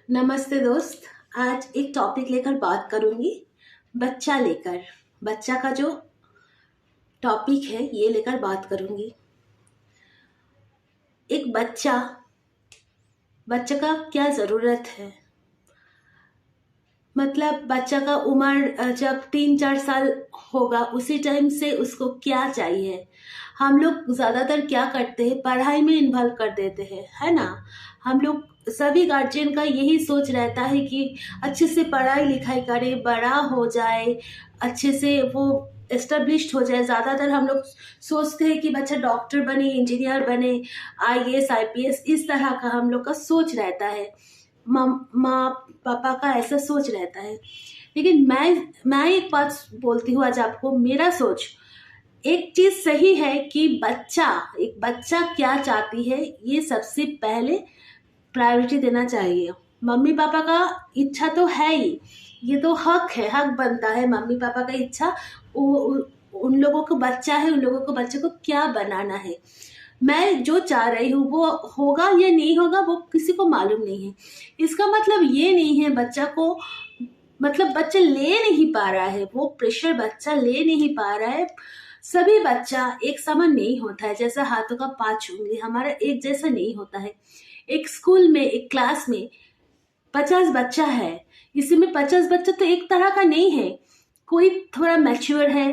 नमस्ते दोस्त। आज एक टॉपिक लेकर बात करूंगी। बच्चा लेकर बच्चा का जो टॉपिक है ये लेकर बात करूंगी। एक बच्चा बच्चा का क्या ज़रूरत है, मतलब बच्चा का उम्र जब 3-4 साल होगा उसी टाइम से उसको क्या चाहिए। हम लोग ज़्यादातर क्या करते हैं, पढ़ाई में इन्वॉल्व कर देते हैं, है ना। हम लोग सभी गार्जियन का यही सोच रहता है कि अच्छे से पढ़ाई लिखाई करे, बड़ा हो जाए, अच्छे से वो एस्टेब्लिश्ड हो जाए। ज़्यादातर हम लोग सोचते हैं कि बच्चा डॉक्टर बने, इंजीनियर बने, आईएएस आईपीएस, इस तरह का हम लोग का सोच रहता है। माँ पापा का ऐसा सोच रहता है। लेकिन मैं एक बात बोलती हूँ आज आपको। मेरा सोच एक चीज सही है कि एक बच्चा क्या चाहती है ये सबसे पहले प्रायोरिटी देना चाहिए। मम्मी पापा का इच्छा तो है ही, ये तो हक है, हक बनता है मम्मी पापा का इच्छा। उन लोगों को बच्चा है, उन लोगों को बच्चे को क्या बनाना है। मैं जो चाह रही हूँ वो होगा या नहीं होगा वो किसी को मालूम नहीं है। इसका मतलब ये नहीं है बच्चा को, मतलब बच्चा ले नहीं पा रहा है, वो प्रेशर बच्चा ले नहीं पा रहा है। सभी बच्चा एक समान नहीं होता है, जैसा हाथों का 5 उंगली हमारा एक जैसा नहीं होता है। एक स्कूल में, एक क्लास में 50 बच्चा है, इसी में 50 बच्चा तो एक तरह का नहीं है। कोई थोड़ा मैच्योर है,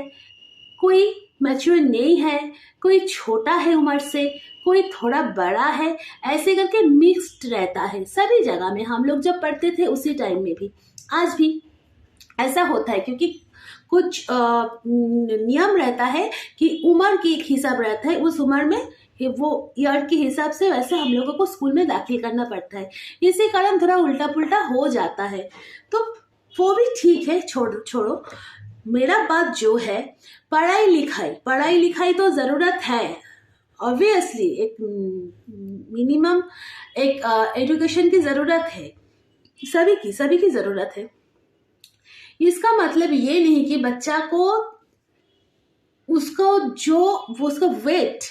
कोई मैच्योर नहीं है, कोई छोटा है उम्र से, कोई थोड़ा बड़ा है, ऐसे करके मिक्स्ड रहता है सभी जगह में। हम लोग जब पढ़ते थे उसी टाइम में भी, आज भी ऐसा होता है, क्योंकि कुछ नियम रहता है कि उम्र की एक हिसाब रहता है, उस उम्र में वो ईयर के हिसाब से वैसे हम लोगों को स्कूल में दाखिल करना पड़ता है। इसी कारण थोड़ा उल्टा पुल्टा हो जाता है, तो वो भी ठीक है, छोड़ो छोड़ो। मेरा बात जो है, पढ़ाई लिखाई तो ज़रूरत है, ऑब्वियसली एक मिनिमम एक एजुकेशन की ज़रूरत है, सभी की ज़रूरत है। इसका मतलब ये नहीं कि बच्चा को उसको जो वो उसका वेट,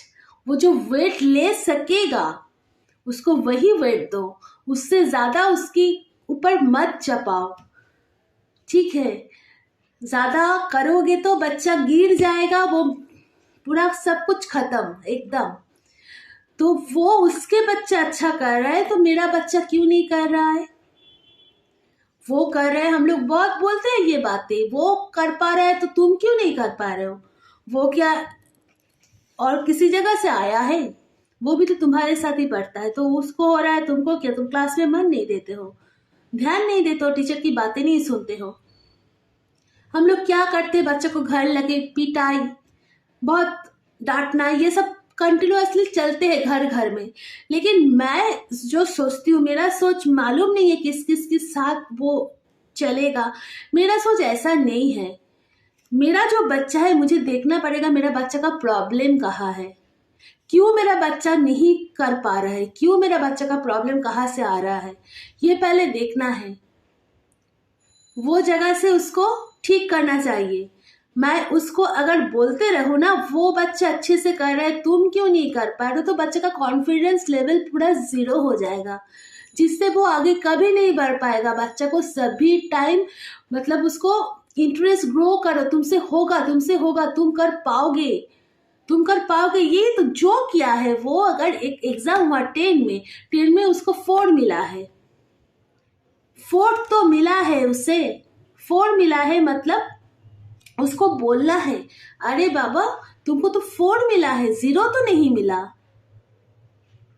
वो जो वेट ले सकेगा उसको वही वेट दो, उससे ज़्यादा उसकी ऊपर मत चपाओ, ठीक है। ज़्यादा करोगे तो बच्चा गिर जाएगा, वो पूरा सब कुछ खत्म एकदम। तो वो उसके बच्चा अच्छा कर रहा है तो मेरा बच्चा क्यों नहीं कर रहा है। वो कर रहे हैं, हम लोग बहुत बोलते हैं ये बातें, वो कर पा रहा है तो तुम क्यों नहीं कर पा रहे हो। वो क्या और किसी जगह से आया है, वो भी तो तुम्हारे साथ ही पढ़ता है, तो उसको हो रहा है, तुमको क्या, तुम क्लास में मन नहीं देते हो, ध्यान नहीं देते हो, टीचर की बातें नहीं सुनते हो। हम लोग क्या करते हैं, बच्चों को घर लगे पिटाई, बहुत डांटना, ये सब कंटिन्यूअसली चलते हैं घर घर में। लेकिन मैं जो सोचती हूँ, मेरा सोच मालूम नहीं है किस किस के साथ वो चलेगा। मेरा सोच ऐसा नहीं है। मेरा जो बच्चा है, मुझे देखना पड़ेगा मेरा बच्चा का प्रॉब्लम कहाँ है, क्यों मेरा बच्चा नहीं कर पा रहा है, क्यों मेरा बच्चा का प्रॉब्लम कहाँ से आ रहा है, ये पहले देखना है। वो जगह से उसको ठीक करना चाहिए। मैं उसको अगर बोलते रहूँ ना, वो बच्चा अच्छे से कर रहा है, तुम क्यों नहीं कर पा रहे हो, तो बच्चे का कॉन्फिडेंस लेवल पूरा 0 हो जाएगा, जिससे वो आगे कभी नहीं बढ़ पाएगा। बच्चा को सभी टाइम, मतलब उसको इंटरेस्ट ग्रो करो, तुमसे होगा, तुम कर पाओगे। ये तो जो किया है वो, अगर एक एग्जाम हुआ 10 में उसको 4 मिला है, 4 तो मिला है उसे, 4 मिला है, मतलब उसको बोलना है, अरे बाबा तुमको तो 4 मिला है, 0 तो नहीं मिला।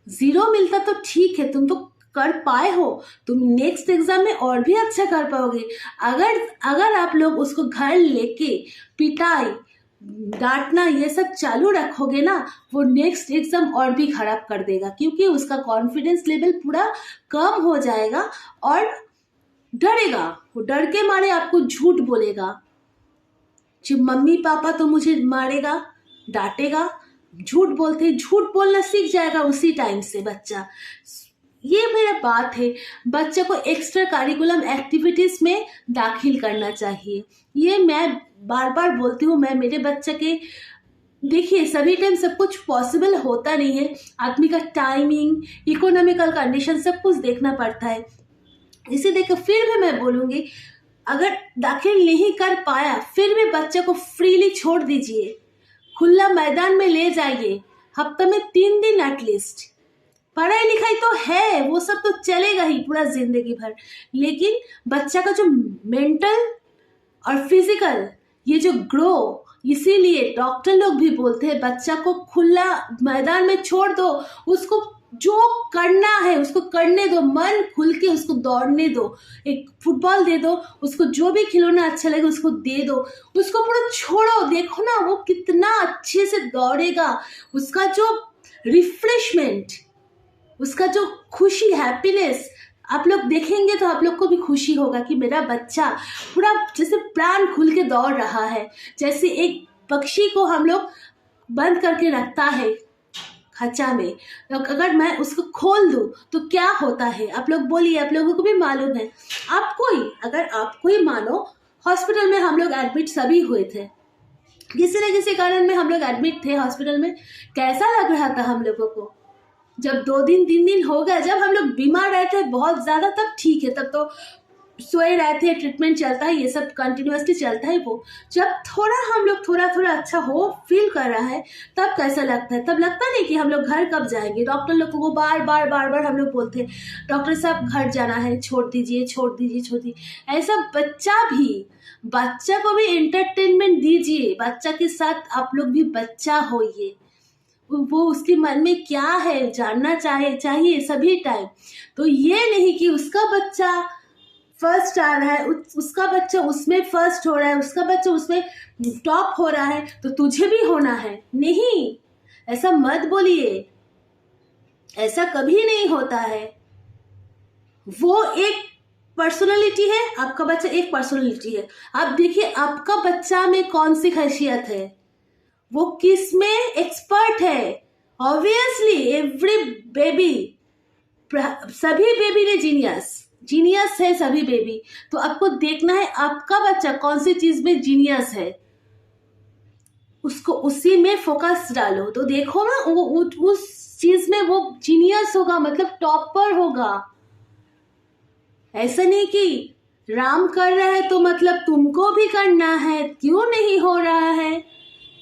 0 मिलता तो ठीक है, तुम तो कर पाए हो, तुम नेक्स्ट एग्जाम में और भी अच्छा कर पाओगे। अगर अगर आप लोग उसको घर लेके पिटाई डांटना ये सब चालू रखोगे ना, वो नेक्स्ट एग्जाम और भी खराब कर देगा, क्योंकि उसका कॉन्फिडेंस लेवल पूरा कम हो जाएगा और डरेगा। वो डर के मारे आपको झूठ बोलेगा, जी मम्मी पापा तो मुझे मारेगा डांटेगा। झूठ बोलना सीख जाएगा उसी टाइम से बच्चा। ये मेरा बात है, बच्चे को एक्स्ट्रा करिकुलम एक्टिविटीज में दाखिल करना चाहिए। ये मैं बार बार बोलती हूँ। मैं मेरे बच्चे के, देखिए सभी टाइम सब कुछ पॉसिबल होता नहीं है, आदमी का टाइमिंग, इकोनॉमिकल कंडीशन सब कुछ देखना पड़ता है। इसे देखकर फिर भी मैं बोलूँगी, अगर दाखिल नहीं कर पाया फिर भी बच्चे को फ्रीली छोड़ दीजिए, खुला मैदान में ले जाइए, हफ्ते में 3 दिन एटलीस्ट। पढ़ाई लिखाई तो है, वो सब तो चलेगा ही पूरा जिंदगी भर, लेकिन बच्चा का जो मेंटल और फिजिकल ये जो ग्रो, इसीलिए डॉक्टर लोग भी बोलते हैं बच्चा को खुला मैदान में छोड़ दो, उसको जो करना है उसको करने दो, मन खुल के उसको दौड़ने दो, एक फुटबॉल दे दो उसको, जो भी खिलौना अच्छा लगे उसको दे दो, उसको पूरा छोड़ो। देखो ना वो कितना अच्छे से दौड़ेगा, उसका जो रिफ्रेशमेंट, उसका जो खुशी, हैप्पीनेस आप लोग देखेंगे तो आप लोग को भी खुशी होगा कि मेरा बच्चा पूरा जैसे प्राण खुल के दौड़ रहा है। जैसे एक पक्षी को हम लोग बंद करके रखता है खच्चा में, तो अगर मैं उसको खोल दूं तो क्या होता है, आप लोग बोलिए, आप लोगों को भी मालूम है। अगर आपको ही मानो, हॉस्पिटल में हम लोग एडमिट सभी हुए थे, किसी न किसी कारण में हम लोग एडमिट थे हॉस्पिटल में। कैसा लग रहा था हम लोगों को, जब 2 दिन 3 दिन हो गया, जब हम लोग बीमार रहते बहुत ज्यादा तब ठीक है, तब तो सोए रहते हैं, ट्रीटमेंट चलता है, ये सब कंटिन्यूअसली चलता है। वो जब थोड़ा हम लोग थोड़ा अच्छा हो फील कर रहा है तब कैसा लगता है, तब लगता नहीं कि हम लोग घर कब जाएंगे। डॉक्टर लोग को बार बार हम लोग बोलते हैं डॉक्टर साहब घर जाना है, छोड़ दीजिए छोड़ दीजिए छोड़ दीजिए। ऐसा बच्चा को भी एंटरटेनमेंट दीजिए, बच्चा के साथ आप लोग भी बच्चा होइए, वो उसके मन में क्या है जानना चाहिए सभी टाइम। तो ये नहीं कि उसका बच्चा फर्स्ट आ रहा है, उसका बच्चा उसमें फर्स्ट हो रहा है, उसका बच्चा उसमें टॉप हो रहा है तो तुझे भी होना है। नहीं, ऐसा मत बोलिए, ऐसा कभी नहीं होता है। वो एक पर्सनालिटी है, आपका बच्चा एक पर्सनालिटी है। आप देखिए आपका बच्चा में कौन सी खासियत है, वो किस में एक्सपर्ट है। ऑब्वियसली एवरी बेबी, सभी बेबी ने जीनियस है सभी बेबी। तो आपको देखना है आपका बच्चा कौन सी चीज में जीनियस है, उसको उसी में फोकस डालो तो देखो ना वो उस चीज में वो जीनियस होगा, मतलब टॉपर होगा। ऐसा नहीं कि राम कर रहा है तो मतलब तुमको भी करना है, क्यों नहीं हो रहा है।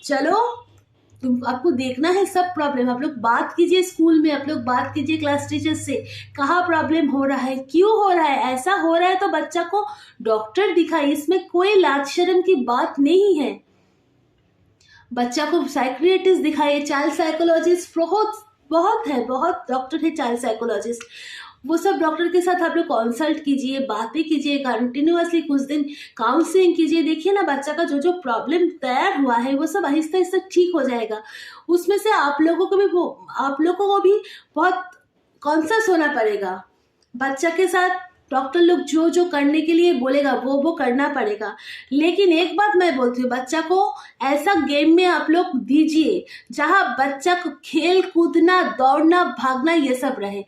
चलो आपको देखना है सब प्रॉब्लम, आप लोग बात कीजिए स्कूल में, आप लोग बात कीजिए क्लास टीचर से, कहाँ प्रॉब्लम हो रहा है, क्यों हो रहा है, ऐसा हो रहा है तो बच्चा को डॉक्टर दिखाइए, इसमें कोई लाज शर्म की बात नहीं है। बच्चा को साइकियाट्रिस्ट दिखाइए, चाइल्ड साइकोलॉजिस्ट बहुत डॉक्टर है चाइल्ड साइकोलॉजिस्ट, वो सब डॉक्टर के साथ आप लोग कंसल्ट कीजिए, बातें कीजिए, कंटिन्यूअसली कुछ दिन काउंसलिंग कीजिए। देखिए ना बच्चा का जो प्रॉब्लम तैयार हुआ है वो सब आहिस्ता आहिस्ता ठीक हो जाएगा। उसमें से आप लोगों को भी बहुत कॉन्शियस होना पड़ेगा। बच्चा के साथ डॉक्टर लोग जो करने के लिए बोलेगा वो करना पड़ेगा। लेकिन एक बात मैं बोलती हूँ, बच्चा को ऐसा गेम में आप लोग दीजिए जहाँ बच्चा को खेल कूदना, दौड़ना, भागना ये सब रहे।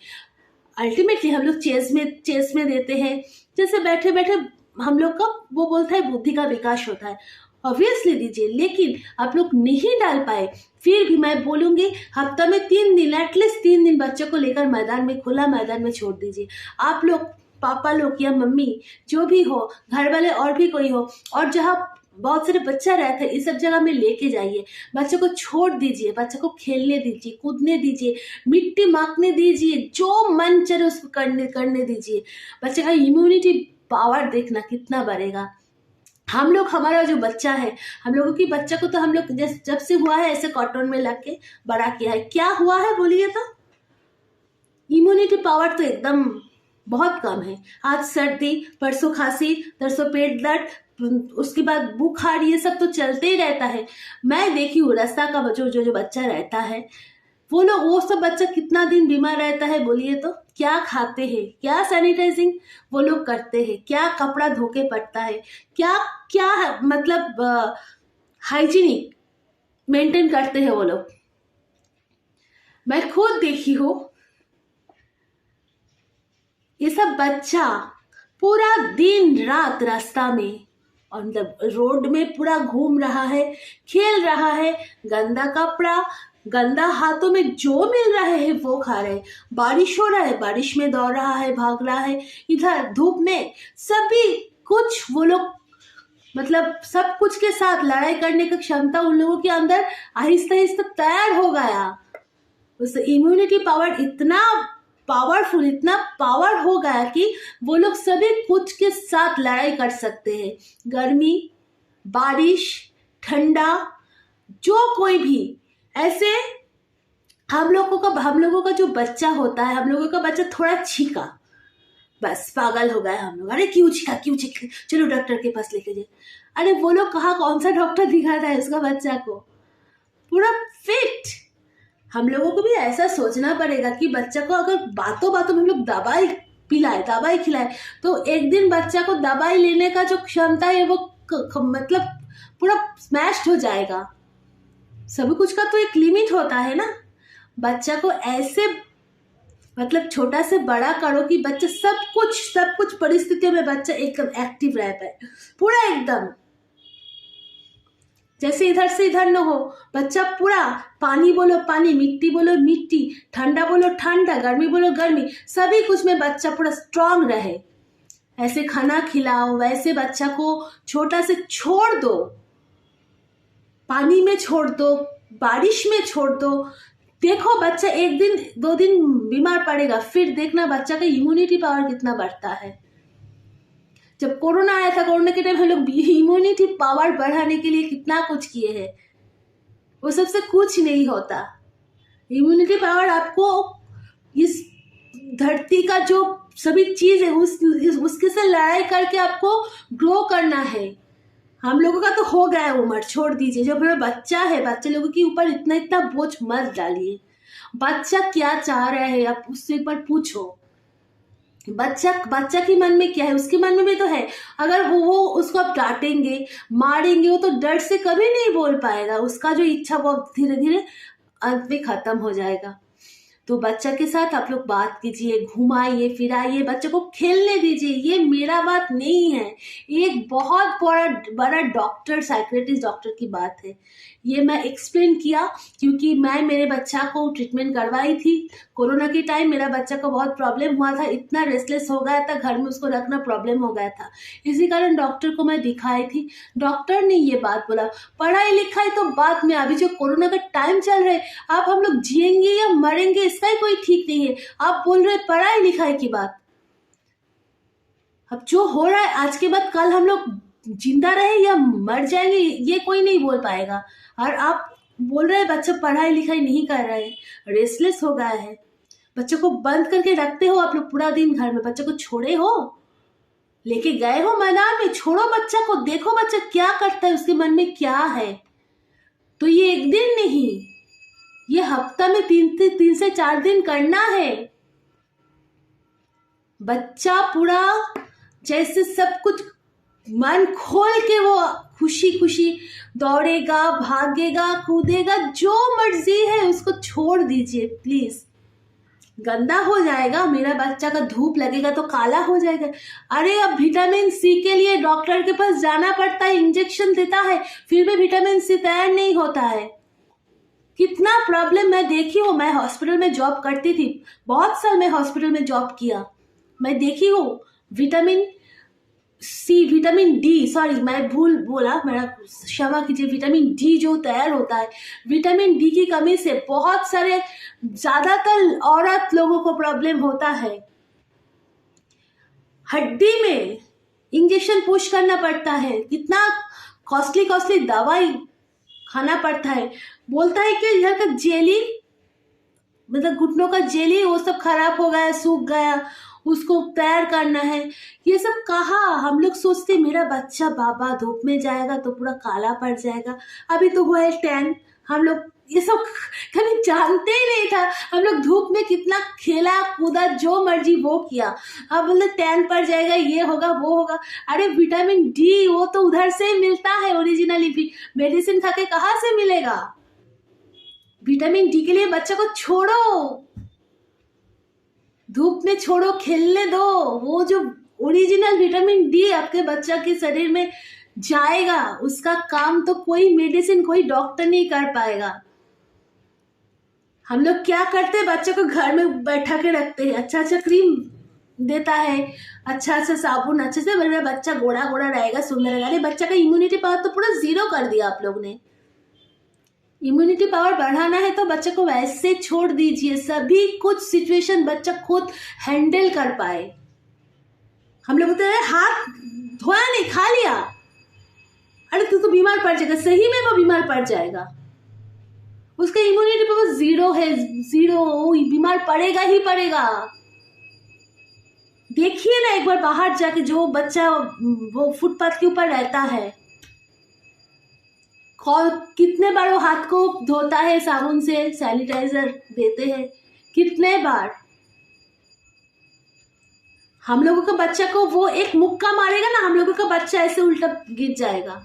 अल्टीमेटली हम लोग चेस में देते हैं, जैसे बैठे बैठे हम लोग का वो बोलता है बुद्धि का विकास होता है, ऑब्वियसली दीजिए। लेकिन आप लोग नहीं डाल पाए फिर भी मैं बोलूंगी हफ्ता में 3 दिन, एटलीस्ट 3 दिन बच्चों को लेकर मैदान में, खुला मैदान में छोड़ दीजिए। आप लोग पापा लोग या मम्मी जो भी हो, घर वाले और भी कोई हो, और जहाँ बहुत सारे बच्चा रहते हैं इस सब जगह में लेके जाइए, बच्चों को छोड़ दीजिए, बच्चों को खेलने दीजिए, कूदने दीजिए, मिट्टी माखने दीजिए, जो मन चले उसको करने दीजिए। बच्चे का इम्यूनिटी पावर देखना कितना बढ़ेगा। हम लोग, हमारा जो बच्चा है, हम लोगों की बच्चा को तो हम लोग जब से हुआ है ऐसे कॉटन में लग के बड़ा किया है। क्या हुआ है बोलिए तो, इम्यूनिटी पावर तो एकदम बहुत कम है। आज सर्दी, परसों खांसी, तरसों पेट दर्द, उसके बाद बुखार, ये सब तो चलते ही रहता है। मैं देखी हूँ रास्ता का जो बच्चा रहता है, वो सब बच्चा कितना दिन बीमार रहता है बोलिए तो। क्या खाते हैं, क्या सैनिटाइजिंग वो लोग करते हैं, क्या कपड़ा धो के पड़ता है, क्या क्या मतलब हाइजीनिक मेंटेन करते हैं वो लोग। मैं खुद देखी हूँ, ये सब बच्चा पूरा दिन रात रास्ता में और मतलब रोड में पूरा घूम रहा है, खेल रहा है, गंदा कपड़ा, गंदा हाथों में जो मिल रहा है वो खा रहे हैं। बारिश हो रहा है, बारिश में दौड़ रहा है, भाग रहा है, इधर धूप में, सभी कुछ वो लोग मतलब सब कुछ के साथ लड़ाई करने की क्षमता उन लोगों के अंदर आहिस्ता आहिस्ता तैयार हो गया। उस इम्यूनिटी पावर इतना पावरफुल, इतना पावर हो गया कि वो लोग सभी कुछ के साथ लड़ाई कर सकते हैं। गर्मी, बारिश, ठंडा, जो कोई भी ऐसे। हम लोगों का जो बच्चा होता है, हम लोगों का बच्चा थोड़ा छीका, बस पागल हो गए हम लोग। अरे क्यों छीका, क्यों छीका, चलो डॉक्टर के पास लेके जाए। अरे वो लोग कहाँ, कौन सा डॉक्टर दिखाता है उसका बच्चा को पूरा फिट। हम लोगों को भी ऐसा सोचना पड़ेगा कि बच्चा को अगर बातों बातों में हम लोग दवाई पिलाए, दवाई खिलाए, तो एक दिन बच्चा को दवाई लेने का जो क्षमता है वो मतलब पूरा स्मैश्ड हो जाएगा। सब कुछ का तो एक लिमिट होता है ना। बच्चा को ऐसे मतलब छोटा से बड़ा करो कि बच्चा सब कुछ परिस्थितियों में बच्चा एकदम एक्टिव रह पाए, पूरा एकदम जैसे इधर से इधर न हो। बच्चा पूरा पानी बोलो पानी, मिट्टी बोलो मिट्टी, ठंडा बोलो ठंडा, गर्मी बोलो गर्मी, सभी कुछ में बच्चा पूरा स्ट्रांग रहे। ऐसे खाना खिलाओ, वैसे बच्चा को छोटा से छोड़ दो, पानी में छोड़ दो, बारिश में छोड़ दो। देखो बच्चा एक दिन 2 दिन बीमार पड़ेगा, फिर देखना बच्चा का इम्यूनिटी पावर कितना बढ़ता है। जब कोरोना आया था, कोरोना के टाइम हम लोग इम्यूनिटी पावर बढ़ाने के लिए कितना कुछ किए हैं, वो सबसे कुछ नहीं होता। इम्यूनिटी पावर आपको इस धरती का जो सभी चीज है उसके से लड़ाई करके आपको ग्रो करना है। हम लोगों का तो हो गया है उम्र, छोड़ दीजिए। जो मेरा बच्चा है, बच्चे लोगों के ऊपर इतना इतना बोझ मत डालिए। बच्चा क्या चाह रहा है आप उससे एक बार पूछो। बच्चा के मन में क्या है, उसके मन में भी तो है। अगर वो उसको आप डांटेंगे मारेंगे, वो तो डर से कभी नहीं बोल पाएगा। उसका जो इच्छा वो धीरे धीरे अंत में खत्म हो जाएगा। तो बच्चा के साथ आप लोग बात कीजिए, घुमाइए फिराइए, बच्चे को खेलने दीजिए। ये मेरा बात नहीं है, एक बहुत बड़ा डॉक्टर, साइकियाट्रिस्ट डॉक्टर की बात है। ये मैं एक्सप्लेन किया क्योंकि मैं मेरे बच्चा को ट्रीटमेंट करवाई थी। कोरोना के टाइम मेरा बच्चा को बहुत प्रॉब्लम हुआ था, इतना रेस्टलेस हो गया था, घर में उसको रखना प्रॉब्लम हो गया था। इसी कारण डॉक्टर को मैं दिखाई थी। डॉक्टर ने ये बात बोला, पढ़ाई लिखाई तो बाद में, अभी जो कोरोना का टाइम चल रहा है, आप हम लोग जिएंगे या मरेंगे इसका ही कोई ठीक नहीं है। आप बोल रहे पढ़ाई लिखाई की बात। अब जो हो रहा है आज के बाद कल हम लोग जिंदा रहे या मर जाएंगे ये कोई नहीं बोल पाएगा। और आप बोल रहे हैं बच्चा पढ़ाई लिखाई नहीं कर रहा है, रेस्टलेस हो गया है। बच्चे को बंद करके रखते हो आप लोग पूरा दिन घर में, बच्चे को छोड़े हो, लेके गए हो मैदान में, छोड़ो बच्चा को, देखो बच्चा क्या करता है, उसके मन में क्या है। तो ये एक दिन नहीं, ये हफ्ता में 3 से 4 दिन करना है। बच्चा पूरा जैसे सब कुछ मन खोल के वो खुशी खुशी दौड़ेगा, भागेगा, कूदेगा, जो मर्जी है उसको छोड़ दीजिए प्लीज। गंदा हो जाएगा, मेरा बच्चा का धूप लगेगा तो काला हो जाएगा। अरे अब विटामिन सी के लिए डॉक्टर के पास जाना पड़ता है, इंजेक्शन देता है, फिर भी विटामिन सी तैयार नहीं होता है। कितना प्रॉब्लम मैं देखी हूँ। मैं हॉस्पिटल में जॉब करती थी, बहुत साल मैं हॉस्पिटल में जॉब किया, मैं देखी हूँ। Vitamin C, vitamin D, sorry मैं भूल बोला, मेरा क्षमा कीजिए। विटामिन डी जो तैयार होता है, विटामिन डी की कमी से बहुत सारे, ज्यादातर औरत लोगों को प्रॉब्लम होता है। हड्डी में इंजेक्शन पुश करना पड़ता है, कितना कॉस्टली दवाई खाना पड़ता है। बोलता है कि इधर का जेली, मतलब घुटनों का जेली वो सब खराब हो गया, सूख गया, उसको तैयार करना है। ये सब कहाँ हम लोग सोचते मेरा बच्चा बाबा धूप में जाएगा तो पूरा काला पड़ जाएगा। अभी तो वो है 10, हम लोग ये सब कभी जानते ही नहीं था। हम लोग धूप में कितना खेला कूदा, जो मर्जी वो किया। अब मतलब 10 पड़ जाएगा, ये होगा वो होगा। अरे विटामिन डी वो तो उधर से ही मिलता है ओरिजिनली, भी मेडिसिन खा के कहाँ से मिलेगा। विटामिन डी के लिए बच्चा को छोड़ो, धूप में छोड़ो, खेलने दो। वो जो ओरिजिनल विटामिन डी आपके बच्चा के शरीर में जाएगा, उसका काम तो कोई मेडिसिन, कोई डॉक्टर नहीं कर पाएगा। हम लोग क्या करते हैं, बच्चे को घर में बैठा के रखते हैं, अच्छा अच्छा क्रीम देता है, अच्छा अच्छा साबुन, अच्छे से मेरा बच्चा गोरा गोरा रहेगा, सुंदर रहेगा। अरे बच्चा का इम्यूनिटी पावर तो पूरा जीरो कर दिया आप लोग ने। इम्यूनिटी पावर बढ़ाना है तो बच्चे को वैसे छोड़ दीजिए, सभी कुछ सिचुएशन बच्चा खुद हैंडल कर पाए। हम लोग बोलते हैं हाथ धोया नहीं, खा लिया, अरे तू तो बीमार पड़ जाएगा, सही में वो बीमार पड़ जाएगा। उसका इम्यूनिटी पावर जीरो है, जीरो, बीमार पड़ेगा ही पड़ेगा। देखिए ना एक बार बाहर जाके, जो बच्चा वो फुटपाथ के ऊपर रहता है, कितने बार वो हाथ को धोता है साबुन से, सैनिटाइजर देते हैं, कितने बार। हम लोगों का बच्चा को वो एक मुक्का मारेगा ना, हम लोगों का बच्चा ऐसे उल्टा गिर जाएगा।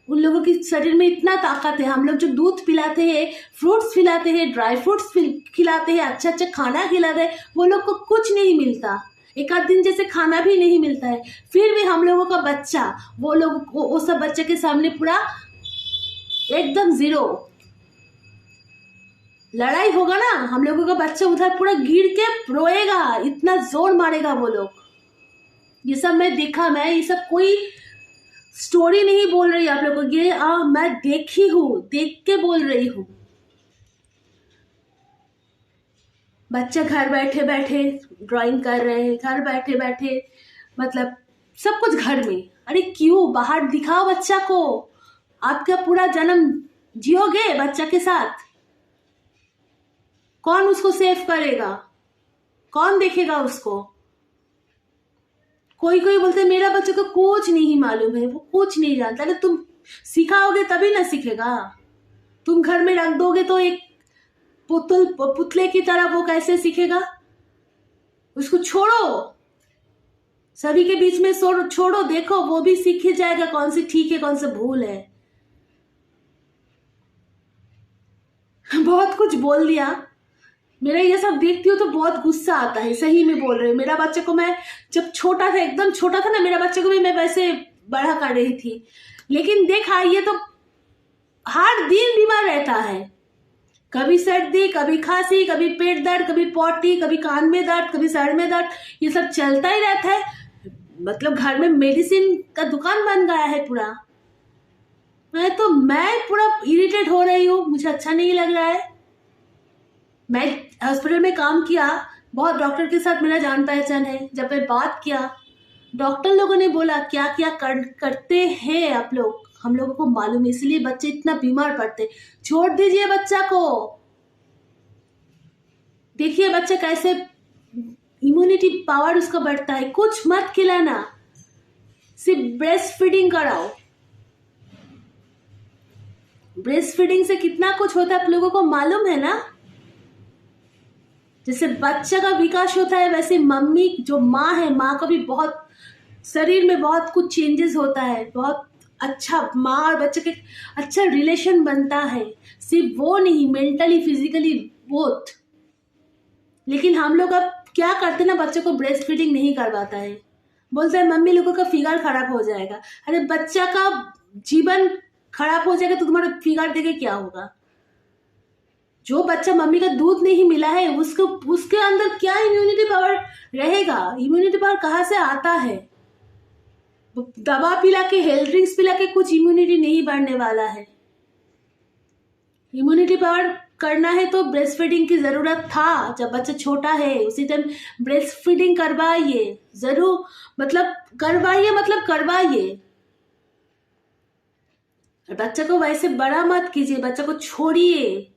उन लोगों के शरीर में इतना ताकत है। हम लोग जो दूध पिलाते हैं, फ्रूट्स खिलाते हैं, ड्राई फ्रूट्स खिलाते हैं, अच्छा अच्छा खाना खिलाते हैं, वो लोग को कुछ नहीं मिलता, एक आध दिन जैसे खाना भी नहीं मिलता है, फिर भी हम लोगों का बच्चा, वो सब बच्चे के सामने पूरा एकदम जीरो। लड़ाई होगा ना, हम लोगों का बच्चा उधर पूरा गिर के रोएगा, इतना जोर मारेगा वो लोग। ये सब मैं देखा, मैं ये सब कोई स्टोरी नहीं बोल रही आप लोगों को, ये मैं देखी हूँ, देख के बोल रही हूँ। बच्चा घर बैठे बैठे ड्राइंग कर रहे हैं, घर बैठे बैठे मतलब सब कुछ घर में। अरे क्यों, बाहर दिखाओ बच्चा को, आपका पूरा जन्म जियोगे बच्चा के साथ, कौन उसको सेव करेगा, कौन देखेगा उसको। कोई कोई बोलते मेरा बच्चे को कुछ नहीं मालूम है, वो कुछ नहीं जानता। अरे तुम सिखाओगे तभी ना सीखेगा। तुम घर में रख दोगे तो एक पुतले की तरह वो कैसे सीखेगा। उसको छोड़ो, सभी के बीच में छोड़ो, देखो वो भी सीख जाएगा कौन सी ठीक है कौन सी भूल है। बहुत कुछ बोल दिया। मेरा ये सब देखती हूँ तो बहुत गुस्सा आता है, सही में बोल रही हूँ। मेरा बच्चे को मैं जब छोटा था, एकदम छोटा था ना, मेरा बच्चे को भी मैं वैसे बड़ा कर रही थी, लेकिन देखा ये तो हर दिन बीमार रहता है, कभी सर्दी, कभी खांसी, कभी पेट दर्द, कभी पॉटी, कभी कान में दर्द, कभी सर में दर्द, ये सब चलता ही रहता है। मतलब घर में मेडिसिन का दुकान बन गया है पूरा। मैं पूरा इरिटेट हो रही हूँ, मुझे अच्छा नहीं लग रहा है। मैं हॉस्पिटल में काम किया, बहुत डॉक्टर के साथ मेरा जान पहचान है। जब मैं बात किया, डॉक्टर लोगों ने बोला क्या क्या करते हैं आप लोग, हम लोगों को मालूम है, इसलिए बच्चे इतना बीमार पड़ते। छोड़ दीजिए बच्चा को, देखिए बच्चा कैसे इम्यूनिटी पावर उसका बढ़ता है। कुछ मत खिलाना, सिर्फ ब्रेस्ट फीडिंग कराओ। ब्रेस्ट फीडिंग से कितना कुछ होता है आप लोगों को मालूम है ना। जैसे बच्चा का विकास होता है, वैसे मम्मी जो माँ है, माँ का भी बहुत शरीर में बहुत कुछ चेंजेस होता है, बहुत अच्छा माँ और बच्चे के अच्छा रिलेशन बनता है। सिर्फ वो नहीं, मेंटली फिजिकली बोथ। लेकिन हम लोग अब क्या करते ना, बच्चे को ब्रेस्ट फीडिंग नहीं करवाता है, बोलते हैं मम्मी लोगों का फिगर खराब हो जाएगा। अरे बच्चा का जीवन खराब हो जाएगा तो तुम्हारा फिगर देखे क्या होगा। जो बच्चा मम्मी का दूध नहीं मिला है उसके अंदर क्या इम्यूनिटी पावर रहेगा। इम्यूनिटी पावर कहाँ से आता है। दवा पिला के, हेल्थ ड्रिंक्स पिला के कुछ इम्यूनिटी नहीं बढ़ने वाला है। इम्यूनिटी पावर करना है तो ब्रेस्ट फीडिंग की जरूरत था, जब बच्चा छोटा है उसी टाइम ब्रेस्ट फीडिंग करवाइए, जरूर मतलब करवाइए। बच्चा को वैसे बड़ा मत कीजिए, बच्चा को छोड़िए।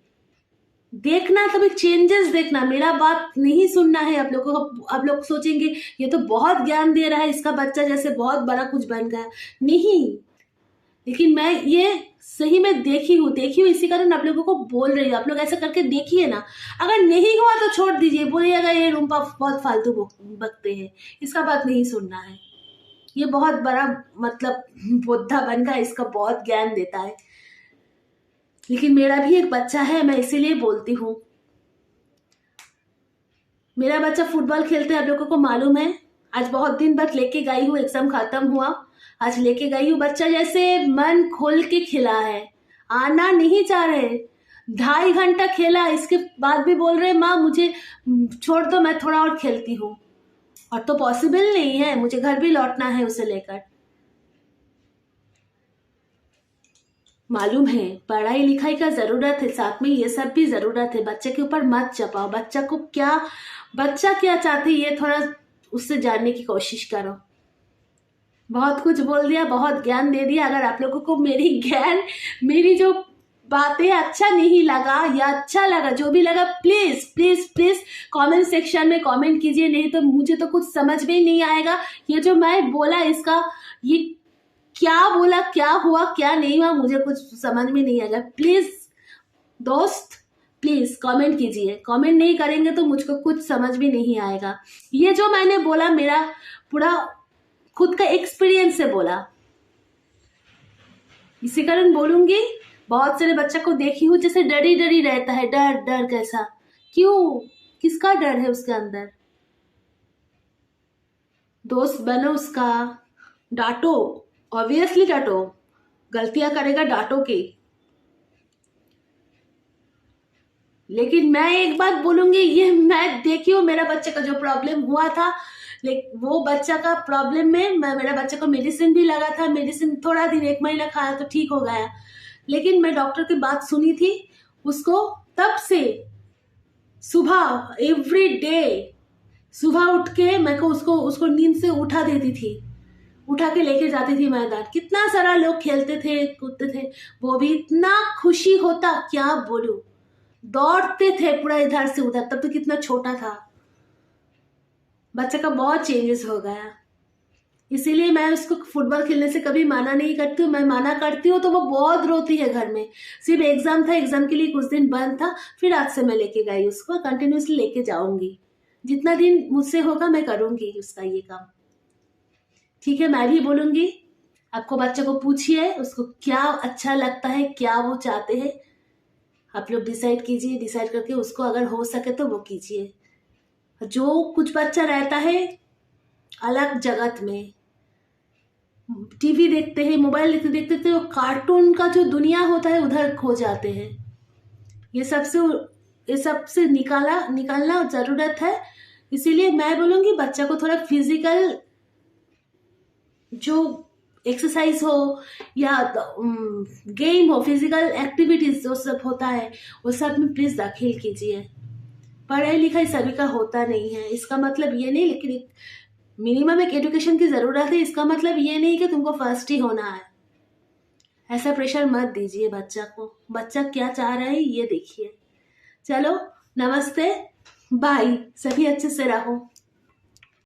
देखना तभी चेंजेस देखना, मेरा बात नहीं सुनना है आप लोगों को। आप लोग सोचेंगे ये तो बहुत ज्ञान दे रहा है, इसका बच्चा जैसे बहुत बड़ा कुछ बन गया। नहीं, लेकिन मैं ये सही में देखी हूँ, इसी कारण आप लोगों को बोल रही हूँ। आप लोग ऐसा करके देखिए ना, अगर नहीं हुआ तो छोड़ दीजिए, बोलिएगा ये रूम्पा बहुत फालतू बकते हैं, इसका बात नहीं सुनना है। ये बहुत बड़ा मतलब बुद्धा बन गया, इसका बहुत ज्ञान देता है। लेकिन मेरा भी एक बच्चा है, मैं इसीलिए बोलती हूँ। मेरा बच्चा फुटबॉल खेलते हैं, आप लोगों को मालूम है। आज बहुत दिन बाद लेके गई हूँ, एग्जाम खत्म हुआ, आज लेके गई हूँ। बच्चा जैसे मन खोल के खिला है, आना नहीं चाह रहे। 2.5 घंटा खेला, इसके बाद भी बोल रहे माँ मुझे छोड़ दो, मैं थोड़ा और खेलती हूँ। और तो पॉसिबल नहीं है, मुझे घर भी लौटना है उसे लेकर। मालूम है पढ़ाई लिखाई का जरूरत है, साथ में ये सब भी जरूरत है। बच्चे के ऊपर मत चपाओ, बच्चा क्या चाहते ये थोड़ा उससे जानने की कोशिश करो। बहुत कुछ बोल दिया, बहुत ज्ञान दे दिया। अगर आप लोगों को मेरी जो बातें अच्छा नहीं लगा या अच्छा लगा, जो भी लगा, please please please comment section में कमेंट कीजिए, नहीं तो मुझे तो कुछ समझ में नहीं आएगा। ये जो मैं बोला इसका ये क्या बोला, क्या हुआ क्या नहीं हुआ, मुझे कुछ समझ में नहीं आएगा। प्लीज दोस्त प्लीज कमेंट कीजिए, कमेंट नहीं करेंगे तो मुझको कुछ समझ में नहीं आएगा। ये जो मैंने बोला मेरा पूरा खुद का एक्सपीरियंस से बोला, इसी कारण बोलूंगी। बहुत सारे बच्चा को देखी हूँ जैसे डरी डरी रहता है, डर डर कैसा, क्यों, किसका डर है उसके अंदर? दोस्त बनो उसका, डांटो, ऑब्वियसली डांटो, गलतियां करेगा डांटो की। लेकिन मैं एक बात बोलूंगी, ये मैं देखी हूँ मेरा बच्चे का जो प्रॉब्लम हुआ था, वो बच्चा का प्रॉब्लम में मेरा बच्चे को मेडिसिन भी लगा था। मेडिसिन थोड़ा दिन 1 महीना खाया तो ठीक हो गया, लेकिन मैं डॉक्टर की बात सुनी थी उसको, तब से सुबह एवरी डे सुबह उठ के मैं को उसको नींद से उठा देती थी, उठा के लेके जाती थी मैदान। कितना सारा लोग खेलते थे कूदते थे, वो भी इतना खुशी होता क्या बोलूं, दौड़ते थे पूरा इधर से उधर। तब तो कितना छोटा था, बच्चे का बहुत चेंजेस हो गया। इसीलिए मैं उसको फुटबॉल खेलने से कभी माना नहीं करती हूँ। मैं माना करती हूँ तो वो बहुत रोती है घर में। सिर्फ एग्जाम था, एग्जाम के लिए कुछ दिन बंद था, फिर आज से मैं लेके गई उसको, कंटिन्यूसली लेके जाऊंगी। जितना दिन मुझसे होगा मैं करूंगी उसका ये काम, ठीक है? मैं भी बोलूंगी, आपको बच्चे को पूछिए उसको क्या अच्छा लगता है, क्या वो चाहते हैं, आप लोग डिसाइड कीजिए। डिसाइड करके उसको अगर हो सके तो वो कीजिए। जो कुछ बच्चा रहता है अलग जगत में, टीवी देखते हैं, मोबाइल देखते देखते तो कार्टून का जो दुनिया होता है उधर खो जाते हैं। ये सबसे निकालना जरूरत है। इसीलिए मैं बोलूंगी बच्चा को थोड़ा फिजिकल जो एक्सरसाइज हो या गेम हो, फिजिकल एक्टिविटीज जो सब होता है वो सब में प्लीज दाखिल कीजिए। पढ़ाई लिखाई सभी का होता नहीं है, इसका मतलब ये नहीं, लेकिन मिनिमम एक एजुकेशन की जरूरत है। इसका मतलब ये नहीं कि तुमको फर्स्ट ही होना है। ऐसा प्रेशर मत दीजिए बच्चा को, बच्चा क्या चाह रहा है ये देखिए। चलो नमस्ते, बाय, सभी अच्छे से रहो।